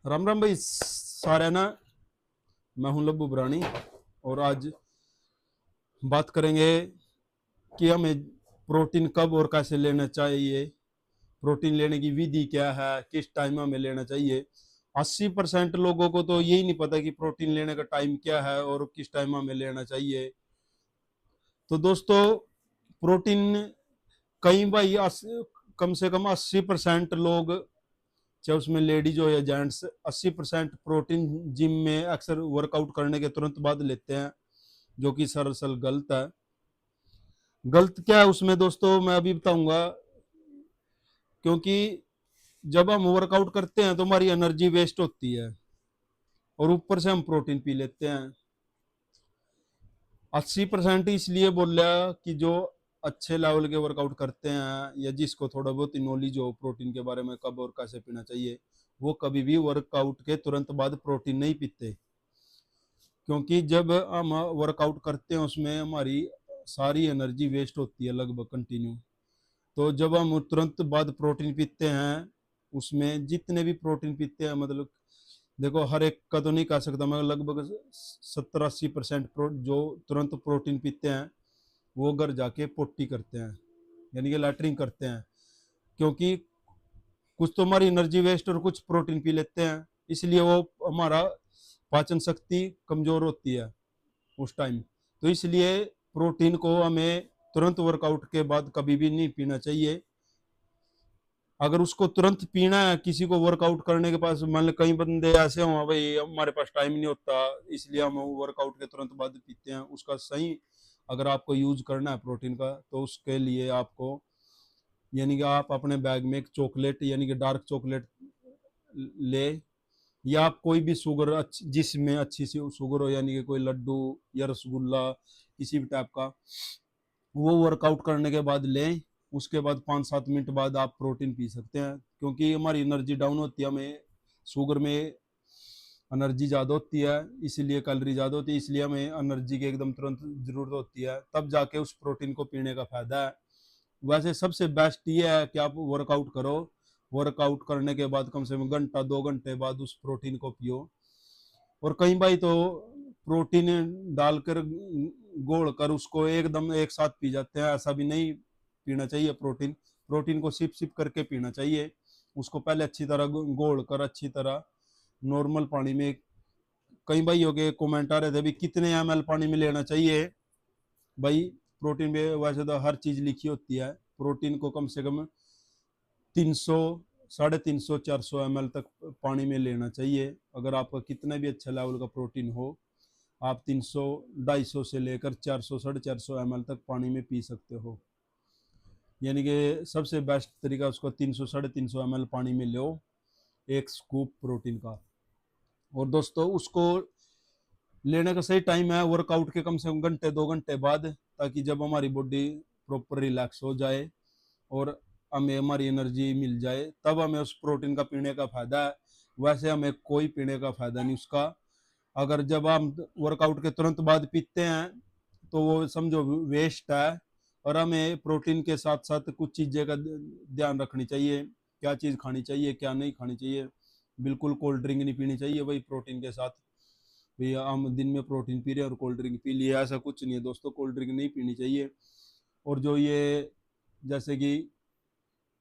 राम राम भाई सारे ना। मैं हूं लब्बू बुरानी और आज बात करेंगे कि हमें प्रोटीन कब और कैसे लेना चाहिए। प्रोटीन लेने की विधि क्या है, किस टाइम हमें लेना चाहिए। 80% लोगों को तो यही नहीं पता कि प्रोटीन लेने का टाइम क्या है और किस टाइम हमें लेना चाहिए। तो दोस्तों, प्रोटीन कई भाई कम से कम 80% लोग, चाहे उसमें लेडीज हो या जेंट्स, 80% प्रोटीन जिम में अक्सर वर्कआउट करने के तुरंत बाद लेते हैं, जो कि सरासर गलत है। गलत क्या है उसमें दोस्तों, मैं अभी बताऊंगा। क्योंकि जब हम वर्कआउट करते हैं तो हमारी एनर्जी वेस्ट होती है और ऊपर से हम प्रोटीन पी लेते हैं। 80% इसलिए बोल रहा कि जो अच्छे लेवल के वर्कआउट करते हैं या जिसको थोड़ा बहुत नॉलेज हो प्रोटीन के बारे में, कब और कैसे पीना चाहिए, वो कभी भी वर्कआउट के तुरंत बाद प्रोटीन नहीं पीते। क्योंकि जब हम वर्कआउट करते हैं उसमें हमारी सारी एनर्जी वेस्ट होती है लगभग कंटिन्यू। तो जब हम तुरंत बाद प्रोटीन पीते हैं, उसमें जितने भी प्रोटीन पीते हैं, मतलब देखो हर एक का तो नहीं कह सकता मैं, लगभग 70-80% जो तुरंत प्रोटीन पीते हैं वो घर जाके पोटी करते हैं, यानी कि लैटरिंग करते हैं। क्योंकि कुछ तो हमारी एनर्जी वेस्ट और कुछ प्रोटीन पी लेते हैं, इसलिए वो हमारा पाचन शक्ति कमजोर होती है उस टाइम। तो इसलिए प्रोटीन को हमें तुरंत वर्कआउट के बाद कभी भी नहीं पीना चाहिए। अगर उसको तुरंत पीना है किसी को वर्कआउट करने के पास, मान लो कई बंदे ऐसे हों भाई हमारे पास टाइम नहीं होता इसलिए हम वर्कआउट के तुरंत बाद पीते हैं, उसका सही अगर आपको यूज करना है प्रोटीन का, तो उसके लिए आपको, यानी कि आप अपने बैग में एक चॉकलेट यानी कि डार्क चॉकलेट ले, या आप कोई भी शुगर जिसमें अच्छी सी शुगर हो, यानी कि कोई लड्डू या रसगुल्ला किसी भी टाइप का, वो वर्कआउट करने के बाद लें। उसके बाद 5-7 मिनट बाद आप प्रोटीन पी सकते हैं। क्योंकि हमारी एनर्जी डाउन होती है, हमें शुगर में एनर्जी ज़्यादा होती है, इसलिए कैलोरी ज़्यादा होती है, इसलिए हमें एनर्जी की एकदम तुरंत ज़रूरत होती है, तब जाके उस प्रोटीन को पीने का फ़ायदा है। वैसे सबसे बेस्ट ये है कि आप वर्कआउट करो, वर्कआउट करने के बाद कम से कम घंटा 2 घंटे बाद उस प्रोटीन को पियो। और कई भाई तो प्रोटीन डालकर घोल कर उसको एकदम एक साथ पी जाते हैं, ऐसा भी नहीं पीना चाहिए। प्रोटीन प्रोटीन को सिप सिप करके पीना चाहिए। उसको पहले अच्छी तरह घोल कर अच्छी तरह नॉर्मल पानी में, कई भाइयों के कमेंट आ रहे थे भी कितने ml पानी में लेना चाहिए। भाई प्रोटीन में वैसे तो हर चीज लिखी होती है, प्रोटीन को कम से कम 300, 350, 400 ml तक पानी में लेना चाहिए। अगर आपका कितना भी अच्छा लेवल का प्रोटीन हो, आप 300, 250 से लेकर 400, 450 ml तक पानी में पी सकते हो। यानी कि सबसे बेस्ट तरीका उसको 300, 350 ml पानी में लो, एक स्कूप प्रोटीन का। और दोस्तों उसको लेने का सही टाइम है वर्कआउट के कम से कम घंटे 2 घंटे बाद, ताकि जब हमारी बॉडी प्रॉपर रिलैक्स हो जाए और हमें हमारी एनर्जी मिल जाए, तब हमें उस प्रोटीन का पीने का फायदा है। वैसे हमें कोई पीने का फायदा नहीं उसका। अगर जब हम वर्कआउट के तुरंत बाद पीते हैं तो वो समझो वेस्ट है। और हमें प्रोटीन के साथ साथ कुछ चीज़ें का ध्यान रखनी चाहिए, क्या चीज़ खानी चाहिए क्या नहीं खानी चाहिए। बिल्कुल कोल्ड ड्रिंक नहीं पीनी चाहिए भाई प्रोटीन के साथ। भैया हम दिन में प्रोटीन पी रहे हैं और कोल्ड ड्रिंक पी लिए, ऐसा कुछ नहीं है दोस्तों, कोल्ड ड्रिंक नहीं पीनी चाहिए। और जो ये जैसे कि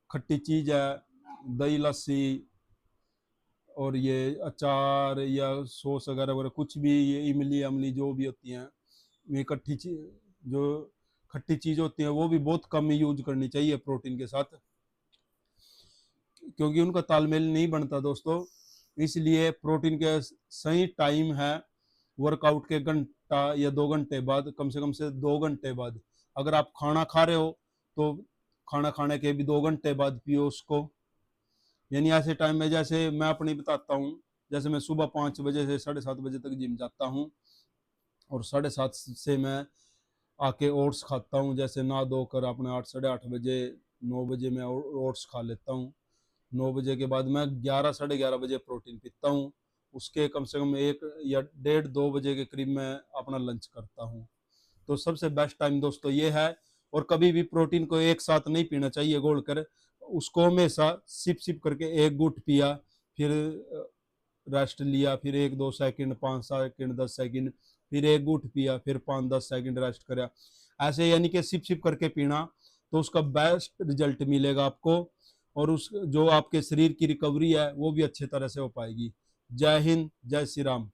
खट्टी चीज़ है, दही लस्सी और ये अचार या सॉस वगैरह वगैरह कुछ भी, ये इमली अमली जो भी होती हैं, ये खट्टी चीज, जो खट्टी चीज होती है वो भी बहुत कम यूज करनी चाहिए प्रोटीन के साथ, क्योंकि उनका तालमेल नहीं बनता दोस्तों। इसलिए प्रोटीन के सही टाइम है वर्कआउट के घंटा या 2 घंटे बाद, कम से 2 घंटे बाद। अगर आप खाना खा रहे हो तो खाना खाने के भी 2 घंटे बाद पियो उसको। यानी ऐसे टाइम में, जैसे मैं अपनी बताता हूँ, जैसे मैं सुबह 5 बजे से 7:30 बजे तक जिम जाता हूँ और 7:30 से मैं आके ओट्स खाता हूँ, जैसे नहा धो कर अपने 8, 8:30 बजे, 9 बजे मैं ओट्स खा लेता हूँ। 9 बजे के बाद मैं 11, 11:30 बजे प्रोटीन पीता हूँ। उसके कम से कम 1 या 1:30, 2 बजे के करीब मैं अपना लंच करता हूँ। तो सबसे बेस्ट टाइम दोस्तों ये है। और कभी भी प्रोटीन को एक साथ नहीं पीना चाहिए घोल कर, उसको हमेशा सिप सिप करके एक गुट पिया, फिर रेस्ट लिया, फिर 1-2 सेकंड, 5 सेकंड, 10 सेकंड, फिर एक घूंट पिया, फिर 5-10 सेकंड रेस्ट करा, ऐसे यानी कि सिप सिप करके पीना, तो उसका बेस्ट रिजल्ट मिलेगा आपको। और उस जो आपके शरीर की रिकवरी है वो भी अच्छे तरह से हो पाएगी। जय हिंद, जय श्री राम।